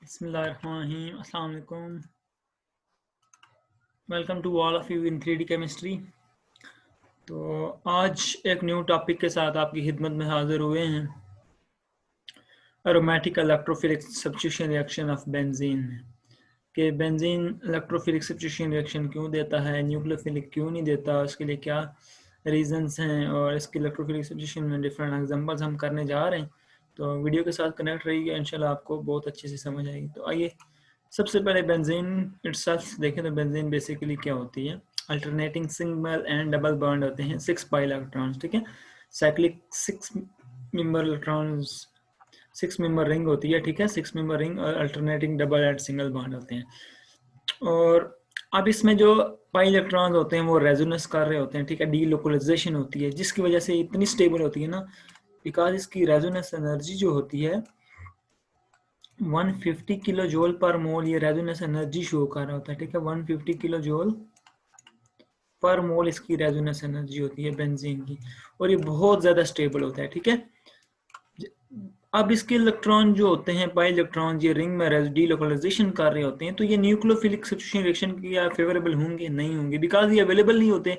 बिस्मिल्लाहिर्रहमानिर्रहीम, अस्सलाम वालेकुम। Welcome to all of you in 3D chemistry. तो आज एक न्यू टॉपिक के साथ आपकी खिदमत में हाजिर हुए हैं। Aromatic electrophilic substitution reaction of benzene कि बेंजीन इलेक्ट्रोफिलिक सब्स्टिट्यूशन रिएक्शन क्यों देता है, न्यूक्लियोफिलिक क्यों नहीं देता, उसके लिए क्या रीजंस हैं और इसकी इलेक्ट्रोफिलिक सब्स्टिट्यूशन में डिफरेंट एग्जांपल्स हम करने जा रहे हैं। तो वीडियो के साथ कनेक्ट रहिएगा, इंशाल्लाह आपको बहुत अच्छे से समझ आएगी। तो आइए सबसे पहले बेंजीन इटसेल्फ देखें। तो बेंजीन बेसिकली क्या होती है, alternating single and double bond होते हैं 6 पाई इलेक्ट्रॉन्स, ठीक है। साइक्लिक 6 मेंबर रिंग होती है, ठीक है। 6 मेंबर रिंग और alternating double and single bond होते हैं। और अब इसमें जो पाई इलेक्ट्रॉन्स होते हैं वो रेजोनेंस कर रहे होते हैं, ठीक है। डीलोकलाइजेशन होती है जिसकी वजह से इतनी स्टेबल होती है ना, बिकॉज इसकी रेजोनेंस एनर्जी जो होती है 150 किलो जूल पर मोल, ये रेजोनेंस एनर्जी शो कर रहा होता है, ठीक है। 150 किलो जूल पर मोल इसकी रेजोनेंस एनर्जी होती है बेंजीन की, और ये बहुत ज्यादा स्टेबल होता है, ठीक है। अब इसके इलेक्ट्रॉन जो होते हैं पाई इलेक्ट्रॉन, ये रिंग में डीलोकलाइजेशन कर रहे होते हैं, तो ये न्यूक्लियोफिलिक सब्स्टिट्यूशन रिएक्शन की या फेवरेबल होंगे, नहीं होंगे, बिकॉज ये अवेलेबल नहीं होते।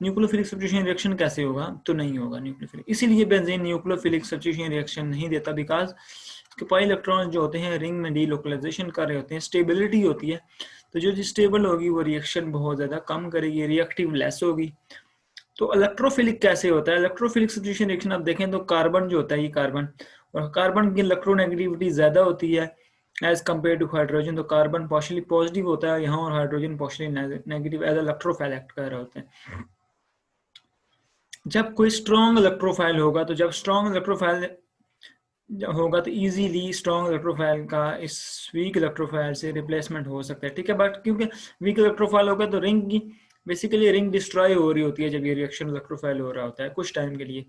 न्यूक्लियोफिलिक सब्स्टिट्यूशन रिएक्शन कैसे होगा, तो नहीं होगा न्यूक्लियोफिलिक। इसीलिए बेंजीन न्यूक्लियोफिलिक सब्स्टिट्यूशन रिएक्शन नहीं देता, बिकॉज इसके पाई इलेक्ट्रॉन जो होते हैं रिंग में डीलोकलाइजेशन कर रहे होते हैं, स्टेबिलिटी होती है। तो जो स्टेबल होगी वो रिएक्शन बहुत ज्यादा कम करेगी, रिएक्टिव लेस होगी। तो इलेक्ट्रोफिलिक कैसे होता है, इलेक्ट्रोफिलिक सब्स्टिट्यूशन रिएक्शन आप देखें तो कार्बन जो होता है, ये कार्बन, और कार्बन की इलेक्ट्रोनेगेटिविटी ज्यादा होती है एज कम्पेयर टू हाइड्रोजन। तो कार्बन पार्शियली पॉजिटिव होता है यहाँ और hydrogen partially negative as electrophile act कर रहे होते हैं। जब कोई स्ट्रॉन्ग इलेक्ट्रोफाइल होगा, तो जब स्ट्रॉन्ग इलेक्ट्रोफाइल होगा तो इजीली स्ट्रॉन्ग इलेक्ट्रोफाइल का इस वीक इलेक्ट्रोफाइल से रिप्लेसमेंट हो सकता है, ठीक है। बट क्योंकि वीक इलेक्ट्रोफाइल होगा तो रिंग की बेसिकली रिंग डिस्ट्रॉय हो रही होती है जब ये रिएक्शन इलेक्ट्रोफाइल हो रहा होता है कुछ टाइम के लिए।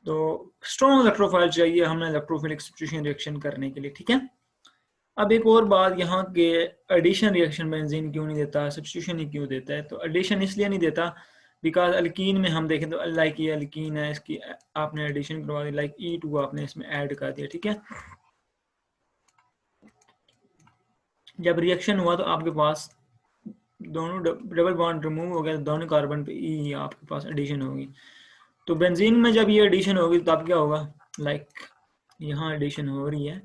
तो स्ट्रॉन्ग इलेक्ट्रोफाइल चाहिए हमें इलेक्ट्रोफिलिक सब्स्टिट्यूशन रिएक्शन करने के लिए, ठीक है। अब एक और बात यहाँ के एडिशन रिएक्शन बेंजीन क्यों नहीं देता, सब्स्टिट्यूशन ही क्यों देता है। तो एडिशन इसलिए नहीं देता बिकॉज अल्कीन में हम देखें तो लाइक ये अल्कीन है, इसकी आपने एडिशन करवा दी, लाइक E2 आपने इसमें ऐड कर दिया, ठीक है। जब रिएक्शन हुआ तो आपके पास दोनों डबल बॉन्ड रिमूव हो गया, तो दोनों कार्बन पे E आपके पास एडिशन होगी। तो बेंजीन में जब ये एडिशन होगी तो अब क्या होगा, लाइक यहाँ एडिशन हो रही है,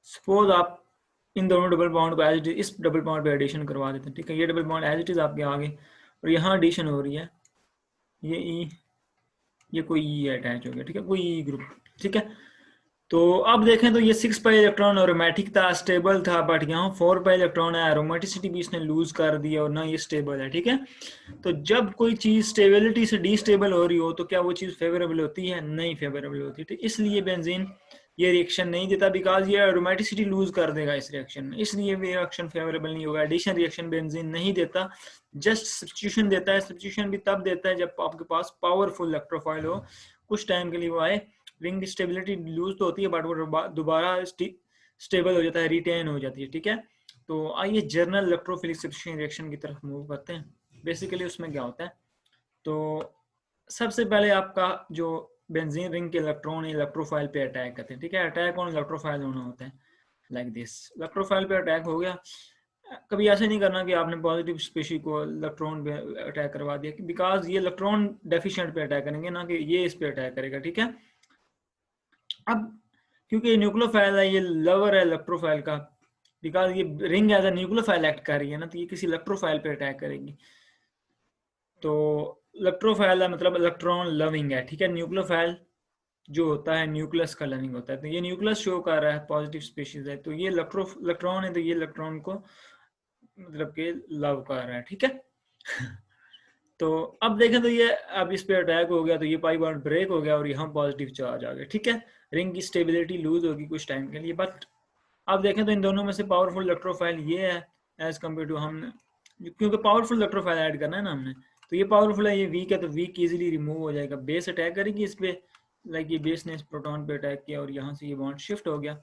सपोज आप इन दोनों डबल बॉन्ड को एज इट इज इस डबल बॉन्ड पे एडिशन करवा देते हैं, ठीक है। ये double bond as it is आपके आगे, और यहाँ एडिशन हो रही है, ये ई, ये कोई ई अटैच हो गया, ठीक है, कोई ई ग्रुप, ठीक है। तो अब देखें तो ये 6 पाई इलेक्ट्रॉन एरोमेटिक था, स्टेबल था, बट यहाँ 4 पाई इलेक्ट्रॉन है, एरोमेटिसिटी भी इसने लूज कर दी और ना ये स्टेबल है, ठीक है। तो जब कोई चीज स्टेबिलिटी से डीस्टेबल हो रही हो तो क्या वो चीज फेवरेबल होती है, नहीं फेवरेबल होती। तो इसलिए बेंजीन ये रिएक्शन नहीं देता, बिकॉज ये एरोमेटिसिटी लूज कर देगा इस रिएक्शन में, इसलिए ये रिएक्शन फेवरेबल नहीं होगा। एडिशन रिएक्शन बेंजीन नहीं देता, जस्ट सब्स्टिट्यूशन देता है। सब्स्टिट्यूशन भी तब देता है जब आपके पास पावरफुल इलेक्ट्रोफाइल हो, कुछ टाइम के लिए वो आए, रिंग की स्टेबिलिटी लूज तो होती है बट वो दोबारा स्टेबल हो जाता है, रिटेन हो जाती है, ठीक है। तो आइए जर्नल इलेक्ट्रोफिलिक सब्स्टिट्यूशन रिएक्शन की तरफ मूव करते हैं। बेसिकली उसमें क्या होता है, तो सबसे पहले आपका जो बेंजीन रिंग के इलेक्ट्रॉन इलेक्ट्रोफाइल पे अटैक करते हैं, ठीक है। अटैक ऑन इलेक्ट्रोफाइल होना होता है लाइक दिस, इलेक्ट्रोफाइल पे अटैक हो गया। कभी ऐसे नहीं करना कि आपने पॉजिटिव स्पीशी को इलेक्ट्रॉन पे अटैक करवा दिया, बिकॉज ये इलेक्ट्रॉन डेफिशिएंट पे अटैक करेंगे, ना कि ये इस पे अटैक करेगा, ठीक है। अब क्योंकि न्यूक्लियोफाइल है, ये लवर है इलेक्ट्रोफाइल का, बिकॉज ये ring as a nucleophile act कर रही है ना, तो ये किसी इलेक्ट्रोफाइल पे अटैक करेगी। तो इलेक्ट्रोफाइल है मतलब इलेक्ट्रॉन लविंग है, ठीक है। न्यूक्लियोफाइल जो होता है न्यूक्लियस का लविंग होता है, तो ये न्यूक्लियस शो कर रहा है पॉजिटिव स्पीशीज है, तो ये इलेक्ट्रॉन है, तो ये इलेक्ट्रॉन को मतलब के लव कर रहा है, ठीक है। तो अब देखें तो ये अब इस पे अटैक हो गया, तो ये पाई बॉन्ड ब्रेक हो गया और यहाँ पॉजिटिव चार्ज आ गया, ठीक है। रिंग की स्टेबिलिटी लूज होगी कुछ टाइम के लिए, बट अब देखें तो इन दोनों में से पावरफुल इलेक्ट्रोफाइल ये है एज कम्पेयर टू हमने, क्योंकि पावरफुल इलेक्ट्रोफाइल ऐड करना है ना हमने, तो ये पावरफुल है, ये वीक है, तो वीक इजीली रिमूव हो जाएगा। बेस अटैक करेगी इस पे, लाइक ये बेस ने इस प्रोटॉन पे अटैक किया और यहाँ से ये बॉन्ड शिफ्ट हो गया,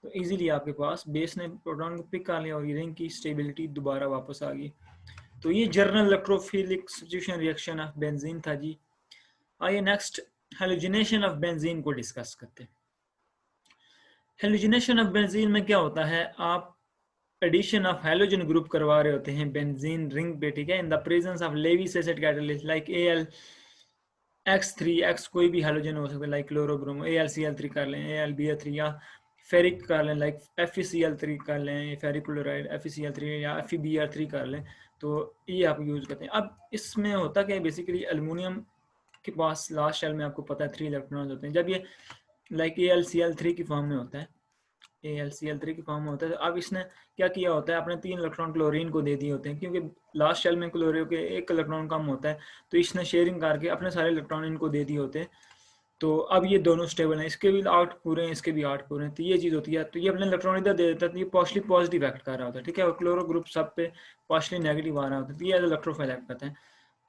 तो इजीली आपके पास बेस ने प्रोटॉन को पिक कर लिया और ये रिंग की स्टेबिलिटी दोबारा वापस आ गई। तो ये journal electrophilic substitution reaction of benzene था जी। आइए नेक्स्ट हेलोजिनेशन ऑफ बेंजीन को डिस्कस करते हैं। हेलोजिनेशन ऑफ बेंजीन में क्या होता है, आप एडिशन ऑफ हेलोजन ग्रुप करवा रहे होते हैं बेंजीन रिंग पे, ठीक है, in the presence of Lewis acid catalyst like AlX3, x कोई भी हेलोजन हो सकता है लाइक क्लोरोब्रोमो, AlCl3 कर लें, AlBr3, या फेरिक कर लें लाइक FeCl3 कर लें, फेरिक क्लोराइड FeCl3, या FeBr3 कर लें, तो ये आप यूज़ करते हैं। अब इसमें होता क्या है, बेसिकली एल्युमिनियम के पास लास्ट शेल में आपको पता है 3 इलेक्ट्रॉन्स होते हैं। जब ये लाइक AlCl3 की फॉर्म में होता है, AlCl3 की फॉर्म में होता है, तो अब इसने क्या किया होता है, अपने 3 इलेक्ट्रॉन क्लोरीन को दे दिए होते हैं, क्योंकि लास्ट शेल में क्लोरीन के 1 इलेक्ट्रॉन कम होता है, तो इसने शेयरिंग करके अपने सारे इलेक्ट्रॉन इनको दे दिए होते हैं। तो अब ये दोनों स्टेबल हैं, इसके भी 8 पूरे हैं, इसके भी 8 पूरे हैं, तो ये चीज़ होती है। तो ये अपने इलेक्ट्रॉन इधर दे देता है, तो ये पार्शली पॉजिटिव एक्ट कर रहा होता है, ठीक है, और क्लोरो ग्रुप सब पे पार्शली नेगेटिव आ रहा होता है, तो ये एज इलेक्ट्रोफाइल एक्ट करते हैं।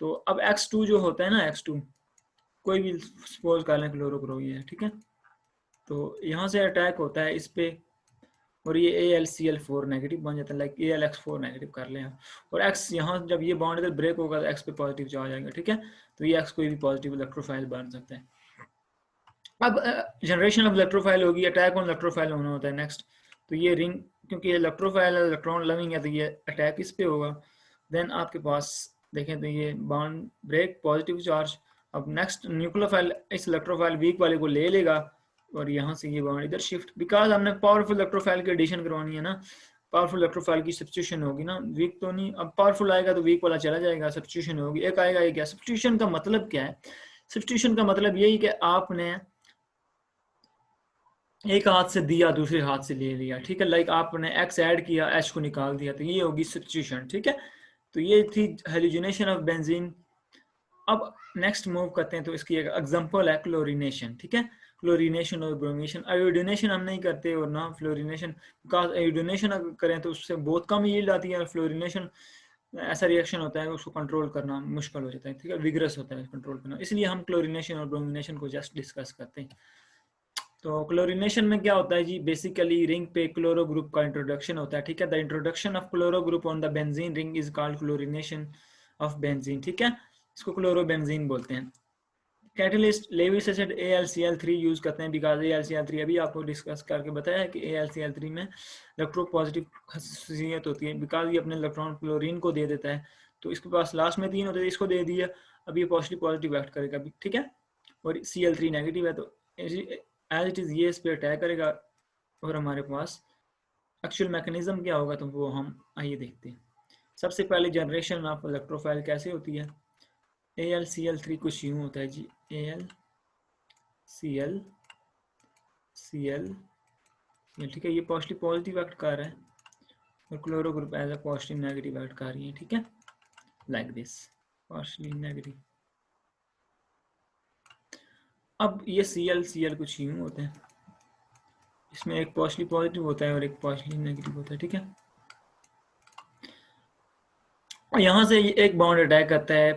तो अब X2 जो होता है ना, X2 कोई भी सपोज कर लें क्लोरो ग्रुप ये है, ठीक है, तो यहाँ से अटैक होता है इस पे, और ये AlCl4 नेगेटिव बन जाता है, लाइक AlX4 नेगेटिव कर लें आप, और X यहाँ जब ये बॉन्ड इधर ब्रेक होगा तो X पे पॉजिटिव चार्ज आएगा, ठीक है, तो ये X कोई भी पॉजिटिव इलेक्ट्रोफाइल बन सकता है। अब जनरेशन ऑफ इलेक्ट्रोफाइल होगी, अटैक ऑन इलेक्ट्रोफाइल होना होता है नेक्स्ट। तो ये रिंग, क्योंकि इलेक्ट्रोफाइल इलेक्ट्रॉन लविंग है, तो ये अटैक इस पे होगा। देन आपके पास देखें तो ये बॉन्ड ब्रेक, पॉजिटिव चार्ज। अब नेक्स्ट न्यूक्लियोफाइल इस इलेक्ट्रोफाइल वीक वाले को ले लेगा, और यहाँ से ये बॉन्ड इधर शिफ्ट, बिकॉज हमने पावरफुल इलेक्ट्रोफाइल की एडिशन करवानी है ना, पावरफुल इलेक्ट्रोफाइल की सब्स्टिट्यूशन होगी ना, वीक तो नहीं। अब पावरफुल आएगा तो वीक वाला चला जाएगा, सब्स्टिट्यूशन होगी, एक आएगा ये क्या। सब्स्टिट्यूशन का मतलब क्या है, सब्स्टिट्यूशन का मतलब यही कि आपने एक हाथ से दिया दूसरे हाथ से ले लिया, ठीक है, लाइक आपने X ऐड किया, H को निकाल दिया, तो ये होगी सब्स्टिट्यूशन, ठीक है। तो ये थी हेलोजिनेशन ऑफ बेंजीन। अब नेक्स्ट मूव करते हैं, तो इसकी एक एग्जांपल है क्लोरीनेशन, ठीक है, क्लोरीनेशन और ब्रोमीनेशन। आयोडीनेशन हम नहीं करते और ना फ्लोरीनेशन, बिकॉज आयोडीनेशन अगर करें तो उससे बहुत कम यील्ड आती है, और फ्लोरीनेशन ऐसा रिएक्शन होता है उसको कंट्रोल करना मुश्किल हो जाता है, ठीक है, विग्रस होता है कंट्रोल करना, इसलिए हम क्लोरीनेशन और ब्रोमीनेशन को जस्ट डिस्कस करते हैं। तो क्लोरीनेशन में क्या होता है जी, बेसिकली रिंग पे क्लोरो ग्रुप का इंट्रोडक्शन होता है, ठीक है, the introduction of chloro group on the benzene ring is called chlorination of benzene, ठीक है, इसको क्लोरो बेंजीन बोलते हैं। Catalyst Lewis acid AlCl3 use करते हैं, बिकॉज AlCl3 अभी आपको डिस्कस करके बताया है कि AlCl3 में इलेक्ट्रोपॉजिटिव खासियत होती है, बिकॉज ये अपने इलेक्ट्रॉन क्लोरीन को दे देता है, तो इसके पास लास्ट में 3 होते हैं, इसको दे दिया, अब ये पॉजिटिव एक्ट करेगा, ठीक है, और Cl3 नेगेटिव है, तो एज इट इज ये इस पे अटैक करेगा, और हमारे पास एक्चुअल मैकेनिज्म क्या होगा, तो वो हम आइए देखते हैं। सबसे पहले जनरेशन ऑफ इलेक्ट्रोफाइल कैसे होती है। AlCl3 कुछ यूं होता है जी, AlCl, ठीक है, ये पॉजिटिव एक्ट कर रहा है, और chloro group as a positive negative act कर रही है, ठीक है, लाइक दिस, पॉजिटिव नेगेटिव। अब ये Cl कुछ यूं होते हैं, इसमें एक पॉजिटिव होता है और एक पॉजिटिव नेगेटिव होता है, ठीक है। यहाँ से एक बॉन्ड अटैक करता है,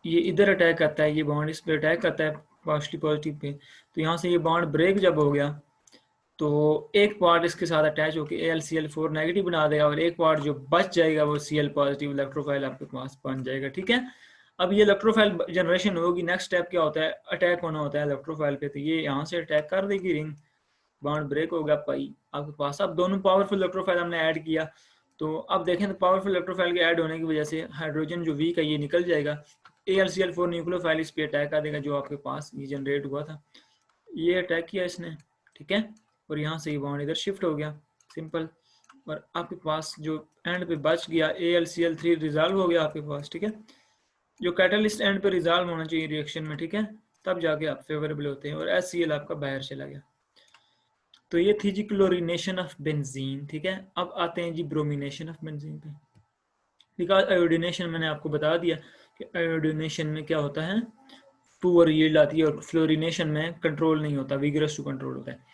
ये इधर अटैक करता है, ये बॉन्ड इस पे अटैक करता है पॉजिटिव पे, तो यहाँ से ये बॉन्ड ब्रेक जब हो गया, तो एक पार्ट इसके साथ अटैच होकर AlCl4 नेगेटिव बना देगा, और एक पार्ट जो बच जाएगा वो Cl पॉजिटिव इलेक्ट्रोफाइल आपके पास बन जाएगा, ठीक है। अब ये इलेक्ट्रोफाइल जनरेशन होगी, नेक्स्ट स्टेप क्या होता है, अटैक होना होता है इलेक्ट्रोफाइल पे, तो ये यहाँ से अटैक कर देगी रिंग, बॉन्ड ब्रेक हो गया पाई आपके पास। अब दोनों पावरफुल इलेक्ट्रोफाइल हमने ऐड किया, तो अब देखें तो पावरफुल इलेक्ट्रोफाइल के ऐड होने की वजह से हाइड्रोजन जो वीक है ये निकल जाएगा, AlCl4 न्यूक्लियोफाइल इस पे अटैक कर देगा, जो आपके पास ये जनरेट हुआ था, ये अटैक किया इसने, ठीक है, और यहाँ से ये बॉन्ड इधर शिफ्ट हो गया, सिंपल, और आपके पास जो एंड पे बच गया AlCl3 रिजॉल्व हो गया आपके पास, ठीक है, जो कैटलिस्ट एंड पे रिजॉल्व होना चाहिए रिएक्शन में, ठीक है, तब जाके आप फेवरेबल होते हैं, और HCl आपका बाहर चला गया। तो ये थी जी क्लोरीनेशन ऑफ बेंजीन, ठीक है। अब आते हैं जी ब्रोमीनेशन ऑफ बेंजीन पे, बिकॉज आयोडीनेशन मैंने आपको बता दिया कि आयोडीनेशन में क्या होता है, पुअर यील्ड आती है, और फ्लोरीनेशन में कंट्रोल नहीं होता, विगरस टू कंट्रोल होता है।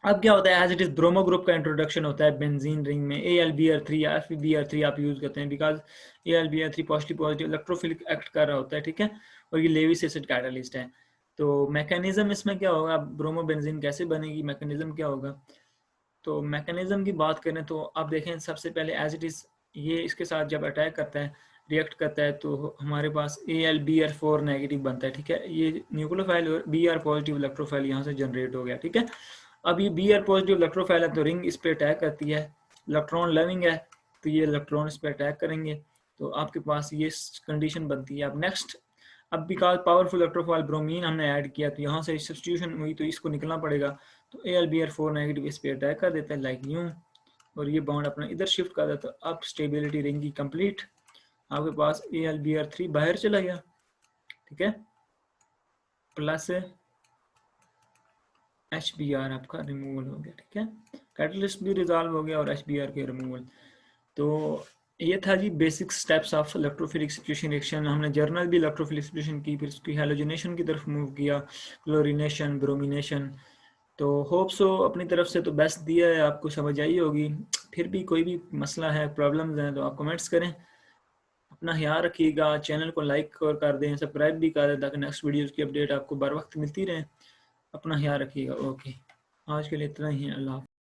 अब क्या होता है, as it is bromo group का इंट्रोडक्शन होता है बेंजीन रिंग में, AlBr3 या FeBr3 आप यूज करते हैं, because AlBr3 positive electrophilic act कर रहा होता है, ठीक है, और ये लेविस एसिड कैटलिस्ट है। तो मैकेनिज्म इसमें क्या होगा, ब्रोमो बेंजीन कैसे बनेगी, मैकेनिज्म क्या होगा, तो मैकेनिज्म की बात करें तो आप देखें, सबसे पहले एज इट इज ये इसके साथ जब अटैक करता है, रिएक्ट करता है, तो हमारे पास AlBr4 नेगेटिव बनता है, ठीक है, ये न्यूक्लियोफाइल और Br पॉजिटिव इलेक्ट्रोफाइल यहाँ से जनरेट हो गया, ठीक है। अब ये Br पॉजिटिव इलेक्ट्रोफाइल है तो रिंग इस पे अटैक करती है, इलेक्ट्रॉन लविंग है तो ये इलेक्ट्रॉन इस पे अटैक करेंगे, तो आपके पास ये कंडीशन बनती है। अब नेक्स्ट, अब बिकॉज पावरफुल इलेक्ट्रोफाइल ब्रोमीन हमने ऐड किया तो यहाँ से सब्स्टिट्यूशन हुई तो इसको निकलना पड़ेगा, तो AlBr4 नेगेटिव इस पे अटैक कर देता है लाइक यूं, और ये बॉन्ड अपना इधर शिफ्ट कर देता है। अब स्टेबिलिटी रिंग की कंप्लीट, आपके पास AlBr3 बाहर चला गया, ठीक है, प्लस HBr आपका रिमूवल हो गया, ठीक है, कैटलिस्ट भी रिजॉल्व हो गया और HBr के रिमूवल। तो ये था जी basic steps of electrophilic substitution reaction. हमने जर्नल भी इलेक्ट्रोफिलिक सब्स्टिट्यूशन की, फिर उसकी हैलोजिनेशन की तरफ मूव किया, क्लोरीनेशन, ब्रोमिनेशन। तो होप सो अपनी तरफ से तो बेस्ट दिया है, आपको समझ आई होगी। फिर भी कोई भी मसला है, प्रॉब्लम्स हैं तो आप कमेंट्स करें। अपना ख्याल रखिएगा, चैनल को लाइक और कर दें, सब्सक्राइब भी कर दें ताकि नेक्स्ट वीडियोज़ की अपडेट आपको बर वक्त मिलती रहे। अपना ख्याल रखिएगा। ओके, आज के लिए इतना ही है। अल्लाह।